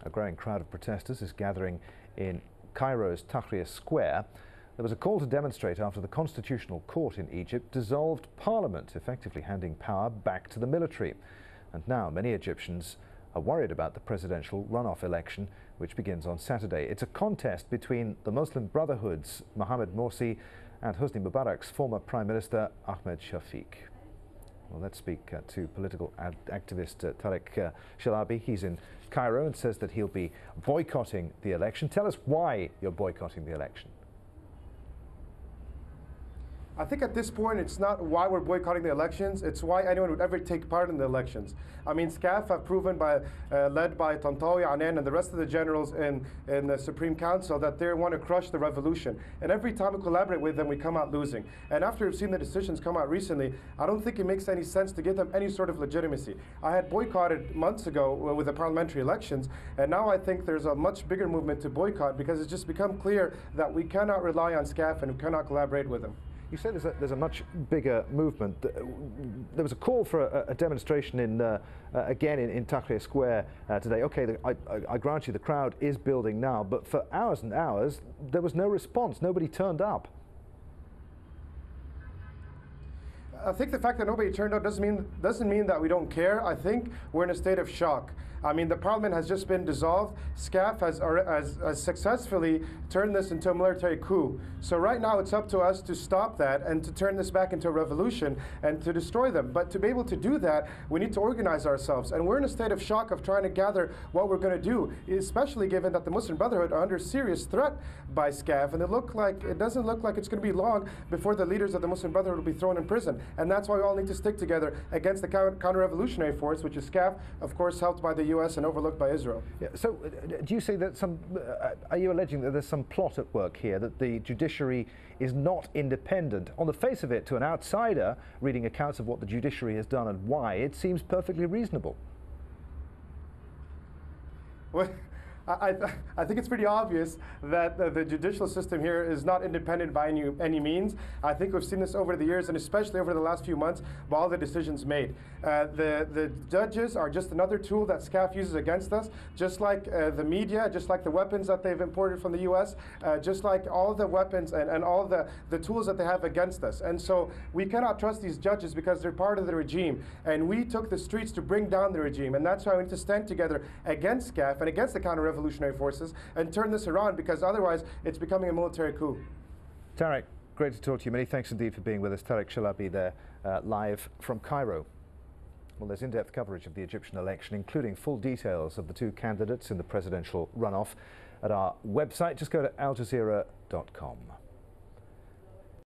A growing crowd of protesters is gathering in Cairo's Tahrir Square. There was a call to demonstrate after the Constitutional Court in Egypt dissolved parliament, effectively handing power back to the military. And now many Egyptians are worried about the presidential runoff election, which begins on Saturday. It's a contest between the Muslim Brotherhood's Mohamed Morsi and Hosni Mubarak's former Prime Minister Ahmed Shafiq. Well, let's speak to political activist Tarek Shalaby. He's in Cairo and says that he'll be boycotting the election. Tell us why you're boycotting the election. I think at this point, it's not why we're boycotting the elections, it's why anyone would ever take part in the elections. I mean, SCAF have proven, led by Tantawi, Anan, and the rest of the generals in the Supreme Council, that they want to crush the revolution. And every time we collaborate with them, we come out losing. And after we've seen the decisions come out recently, I don't think it makes any sense to give them any sort of legitimacy. I had boycotted months ago with the parliamentary elections, and now I think there's a much bigger movement to boycott because it's just become clear that we cannot rely on SCAF and we cannot collaborate with them. You say there's a much bigger movement. There was a call for a demonstration again in Tahrir Square today. Okay, I grant you the crowd is building now, but for hours and hours there was no response. Nobody turned up. I think the fact that nobody turned up doesn't mean that we don't care. I think we're in a state of shock. I mean, the parliament has just been dissolved. SCAF has successfully turned this into a military coup. So right now it's up to us to stop that and to turn this back into a revolution and to destroy them. But to be able to do that, we need to organize ourselves. And we're in a state of shock of trying to gather what we're going to do, especially given that the Muslim Brotherhood are under serious threat by SCAF. And it doesn't look like it's going to be long before the leaders of the Muslim Brotherhood will be thrown in prison. And that's why we all need to stick together against the counter-revolutionary force, which is SCAF, of course, helped by the U.S. and overlooked by Israel. Yeah, so do you say that are you alleging that there's some plot at work here, that the judiciary is not independent? On the face of it, to an outsider reading accounts of what the judiciary has done and why, it seems perfectly reasonable. Well, I think it's pretty obvious that the judicial system here is not independent by any means. I think we've seen this over the years, and especially over the last few months, by all the decisions made. The judges are just another tool that SCAF uses against us, just like the media, just like the weapons that they've imported from the U.S., just like all the weapons and all the tools that they have against us. And so we cannot trust these judges because they're part of the regime. And we took the streets to bring down the regime. And that's why we need to stand together against SCAF and against the counter-revolutionary forces and turn this around, because otherwise it's becoming a military coup. Tarek, great to talk to you. Many thanks indeed for being with us. Tarek Shalaby there, live from Cairo. Well, there's in-depth coverage of the Egyptian election, including full details of the two candidates in the presidential runoff at our website. Just go to aljazeera.com.